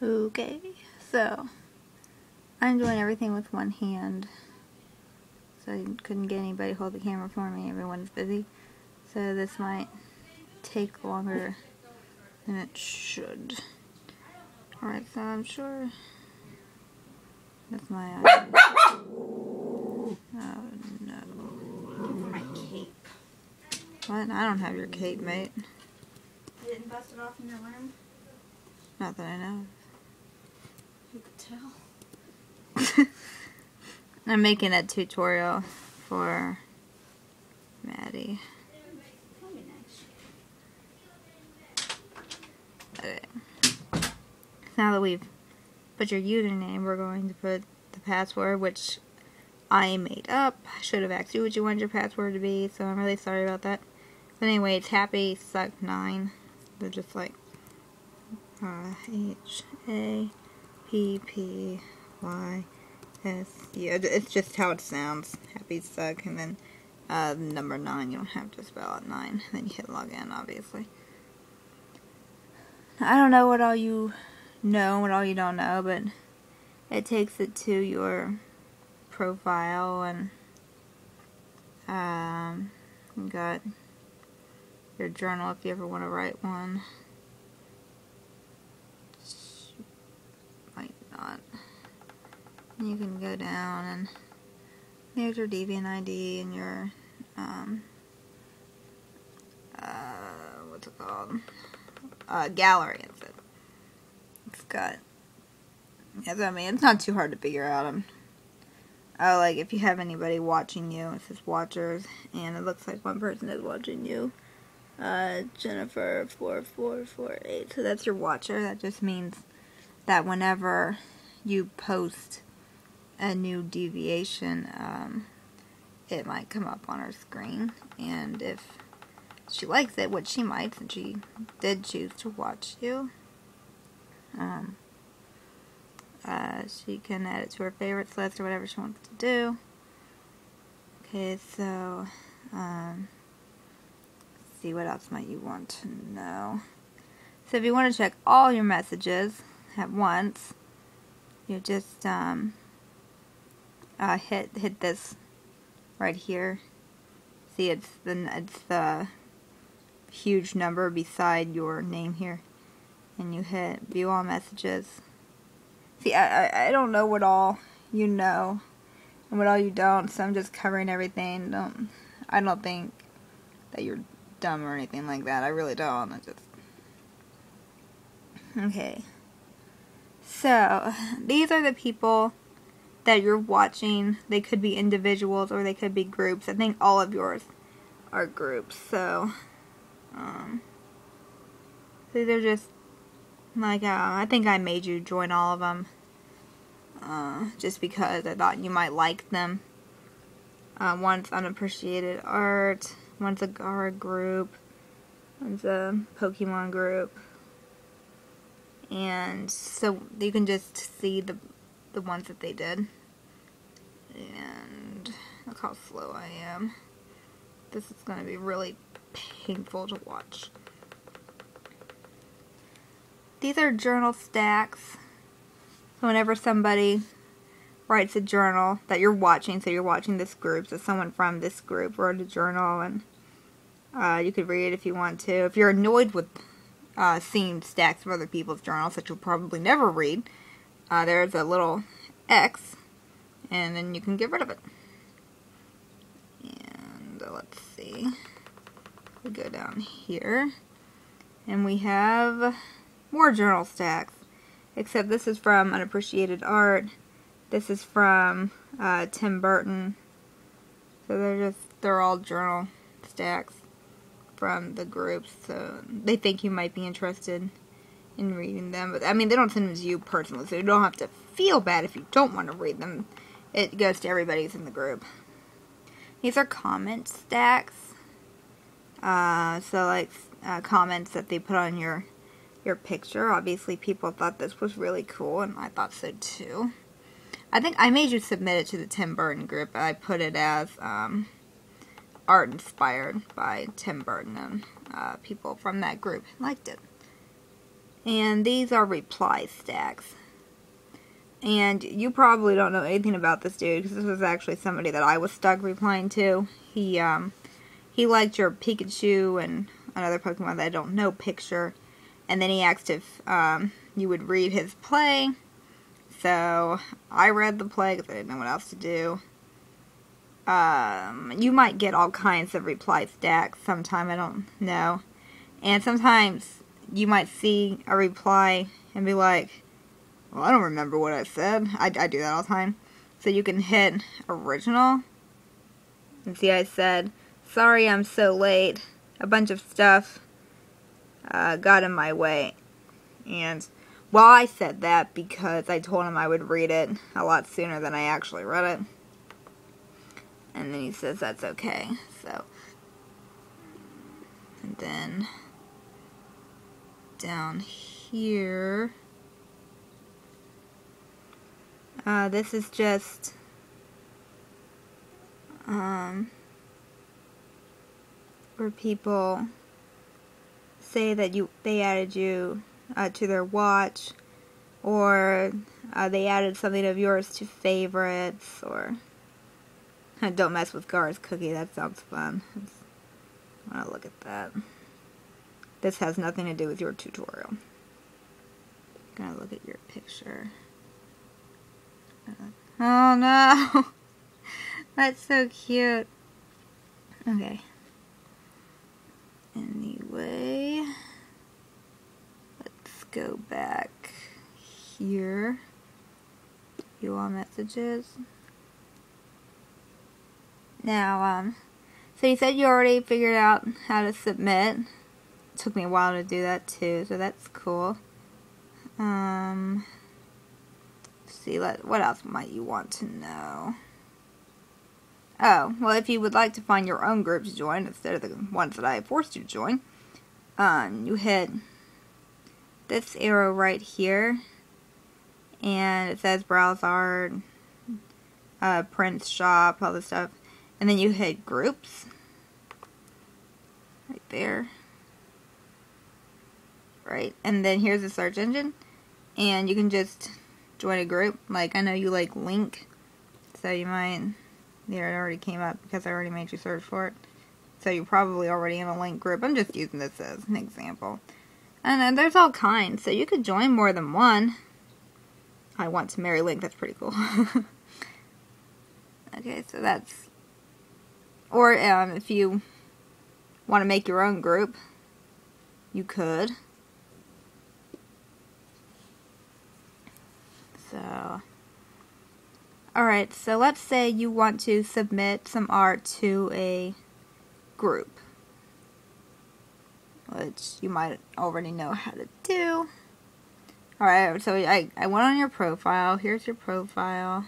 Okay, so I'm doing everything with one hand, so I couldn't get anybody to hold the camera for me. Everyone's busy, so this might take longer than it should. Alright, so I'm sure that's my eye. Oh no. My cape. What? I don't have your cape, mate. You didn't bust it off in your room? Not that I know. You could tell. I'm making a tutorial for Maddie. That'll be nice. Okay. Now that we've put your username, we're going to put the password, which I made up. I should have asked you what you wanted your password to be, so I'm really sorry about that. But anyway, it's Happy Suck 9. They're just like HAPPYS. Yeah, it's just how it sounds. Happy Suck, and then number 9. You don't have to spell out 9. Then you hit login, obviously. I don't know what all you know, what all you don't know, but it takes it to your profile, and you got your journal if you ever want to write one. Might not. You can go down, and there's your Deviant ID and your what's it called? Gallery. It's it. It's got. Yeah, I mean, it's not too hard to figure out. Like if you have anybody watching you, it says watchers, and it looks like one person is watching you. Jennifer 4448. So that's your watcher. That just means that whenever you post a new deviation, it might come up on her screen, and if she likes it, which she might, since she did choose to watch you, she can add it to her favorites list or whatever she wants to do. Okay, so let's see, what else might you want to know? So if you want to check all your messages at once, you just hit this right here. See, it's the huge number beside your name here, and you hit view all messages. See, I don't know what all you know and what all you don't, so I'm just covering everything. I don't think that you're dumb or anything like that. I really don't. Okay. So, these are the people that you're watching. They could be individuals or they could be groups. I think all of yours are groups. So, these are just like, I think I made you join all of them. Just because I thought you might like them. One's Unappreciated Art. One's a Gara group. One's a Pokemon group. And so you can just see the ones that they did. And look how slow I am. This is going to be really painful to watch. These are journal stacks. So whenever somebody writes a journal that you're watching, so you're watching this group, so someone from this group wrote a journal, and you could read it if you want to. If you're annoyed with seeing stacks of other people's journals that you'll probably never read, there's a little X, and then you can get rid of it. And let's see, we go down here, and we have more journal stacks, except this is from Unappreciated Art. This is from Tim Burton. So they're all journal stacks from the groups, so they think you might be interested in reading them. But I mean, they don't send them to you personally, so you don't have to feel bad if you don't want to read them. It goes to everybody who's in the group. These are comment stacks. So like comments that they put on your picture. Obviously, people thought this was really cool, and I thought so too. I think I made you submit it to the Tim Burton group. I put it as art inspired by Tim Burton, and people from that group liked it. And these are reply stacks. And you probably don't know anything about this dude, because this was actually somebody that I was stuck replying to. He liked your Pikachu and another Pokemon that I don't know picture. And then he asked if you would read his play. So I read the play because I didn't know what else to do. You might get all kinds of reply stacks sometime, I don't know. And sometimes you might see a reply and be like, well, I don't remember what I said. I do that all the time. So you can hit original. And see, I said, sorry I'm so late. A bunch of stuff got in my way. And, well, I said that because I told him I would read it a lot sooner than I actually read it. And then he says that's okay. So, and then down here, this is just where people say that they added you to their watch, or they added something of yours to favorites, or don't mess with Gar's cookie. That sounds fun. I want to look at that. This has nothing to do with your tutorial. I'm gonna look at your picture. Oh no! That's so cute. Okay. Anyway, let's go back here. You all messages. Now, so you said you already figured out how to submit. It took me a while to do that too, so that's cool. Let's see, what else might you want to know? Oh, well, if you would like to find your own group to join instead of the ones that I forced you to join, you hit this arrow right here, and it says Browse Art, Prince Shop, all this stuff, and then you hit Groups, right there, right, and then here's the search engine, and you can just join a group. Like, I know you like Link, so you might... There, it already came up because I already made you search for it. So you're probably already in a link group. I'm just using this as an example. And then there's all kinds. So you could join more than one. I want to marry Link. That's pretty cool. Okay, so that's... Or if you want to make your own group, you could. So... Alright, so let's say you want to submit some art to a group, which you might already know how to do. Alright, so I went on your profile. Here's your profile.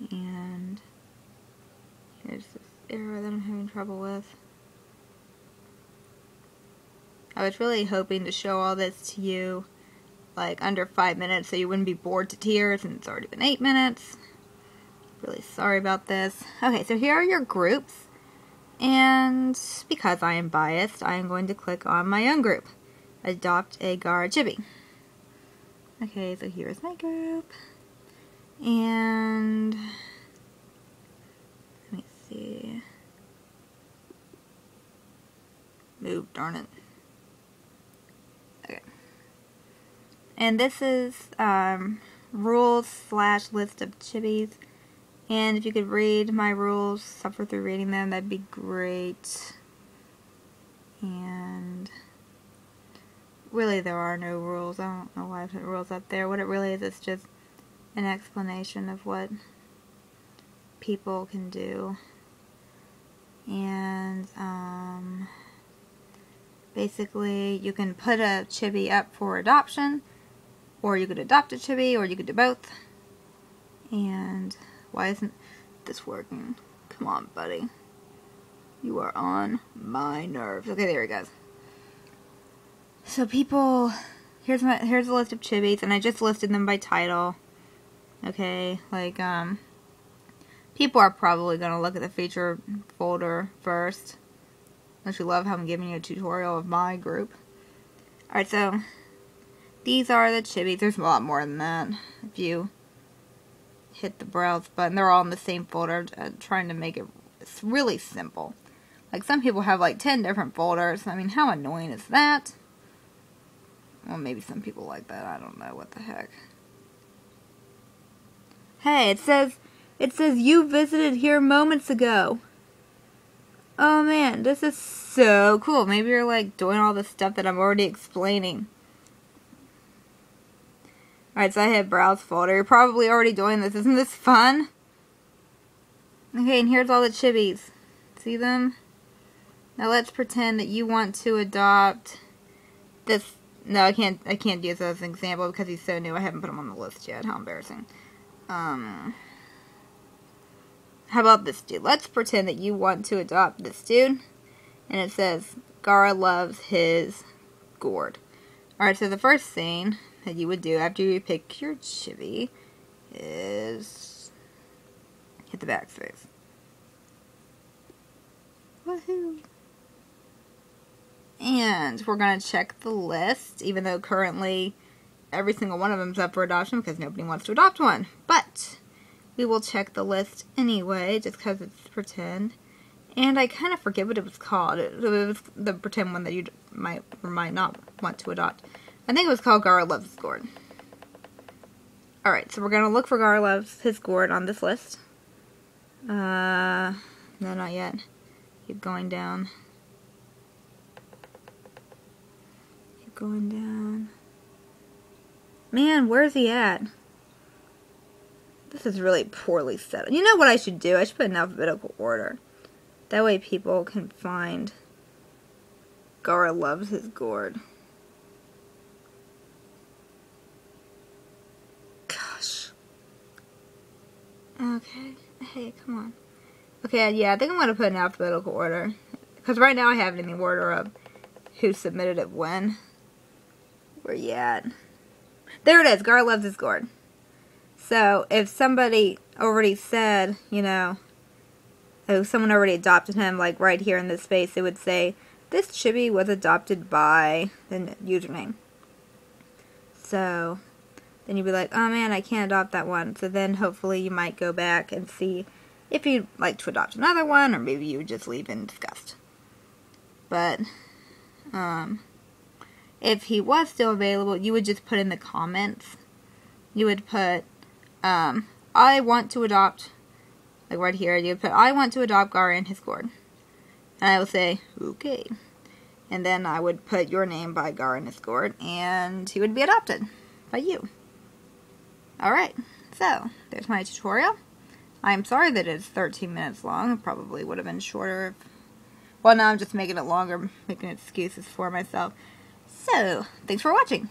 And here's this arrow that I'm having trouble with. I was really hoping to show all this to you like under 5 minutes so you wouldn't be bored to tears, and it's already been 8 minutes. Really sorry about this. Okay, so here are your groups, and because I am biased, I am going to click on my own group, Adopt a Gar Chibi. Okay, so here's my group, and let me see. Move, darn it. Okay. And this is rules/list of chibis. And if you could read my rules, suffer through reading them, that'd be great. And really there are no rules. I don't know why I put rules up there. What it really is just an explanation of what people can do. And basically you can put a chibi up for adoption, or you could adopt a chibi, or you could do both. And why isn't this working? Come on, buddy. You are on my nerves. Okay, there it goes. So people, here's a list of chibis, and I just listed them by title. Okay, like people are probably gonna look at the feature folder first. Don't you love how I'm giving you a tutorial of my group? Alright, so these are the chibis. There's a lot more than that. If you hit the browse button, they're all in the same folder. Trying to make it really simple. Like, some people have like 10 different folders. I mean, how annoying is that? Well, maybe some people like that. I don't know. What the heck. Hey, it says you visited here moments ago. Oh man, this is so cool. Maybe you're like doing all the stuff that I'm already explaining. Alright, so I hit browse folder. You're probably already doing this. Isn't this fun? Okay, and here's all the chibis. See them? Now let's pretend that you want to adopt this. No, I can't use this as an example because he's so new. I haven't put him on the list yet. How embarrassing. How about this dude? Let's pretend that you want to adopt this dude. And it says, Gara loves his gourd. Alright, so the first thing that you would do after you pick your chibi is hit the backspace. Woohoo! And we're going to check the list, even though currently every single one of them is up for adoption because nobody wants to adopt one. But we will check the list anyway, just because it's pretend. And I kind of forget what it was called. It was the pretend one that you might or might not want to adopt. I think it was called Gara Loves His Gourd. Alright, so we're going to look for Gara Loves His Gourd on this list. No, not yet. Keep going down. Keep going down. Man, where's he at? This is really poorly set up. You know what I should do? I should put in alphabetical order. That way people can find Gara Loves His Gourd. Gosh. Okay. Hey, come on. Okay, yeah, I think I'm going to put in alphabetical order. Because right now I have it in the order of who submitted it when. Where you at? There it is. Gara Loves His Gourd. So, if somebody already said, you know, if someone already adopted him, like right here in this space, it would say, this chibi was adopted by the username. So, then you'd be like, oh man, I can't adopt that one. So then hopefully you might go back and see if you'd like to adopt another one, or maybe you would just leave in disgust. But, if he was still available, you would just put in the comments, you would put, I want to adopt, like right here, you would put, I want to adopt Gara and his gourd. And I would say, okay. And then I would put your name by Gara and his gourd, and he would be adopted by you. Alright, so, there's my tutorial. I'm sorry that it's 13 minutes long. It probably would have been shorter if, well, now I'm just making it longer, making excuses for myself. So, thanks for watching.